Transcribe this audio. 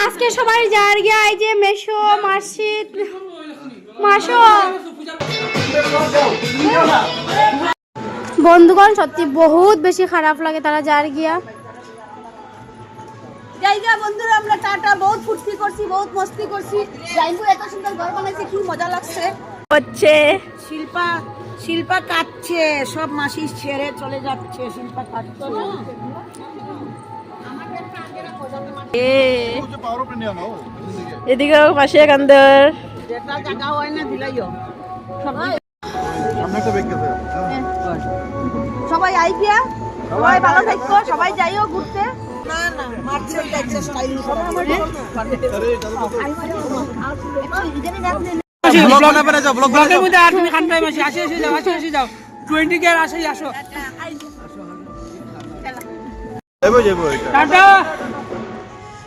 আজকে সবাই যার গিয়া এই যে মেশো মাসিদ মাসো বন্ধুগণ সত্যি বহুত বেশি খারাপ লাগে তারা যার গিয়া জায়গা বন্ধুরা আমরা টাটা বহুত ফুর্তি করছি বহুত মস্তি করছি জাইবু এত সুন্দর ঘর বানাইছে কি মজা লাগছে হচ্ছে শিল্পা কাটছে সব মাসি ছেড়ে চলে যাচ্ছে শিল্পা কাটছে না এদিকে পাশে কান্দর যেটা জায়গা হয় না দিলাইও সবাই আই গিয়া সবাই ভালো থাকো সবাই যাইও ঘুরতে না না মারছে যাচ্ছে স্টাইল সবাই আমার ব্লগ না পেরে যাও ব্লগের মধ্যে আর তুমি খান টাইম আসি যাও 20 কে আসো যাবো টাটা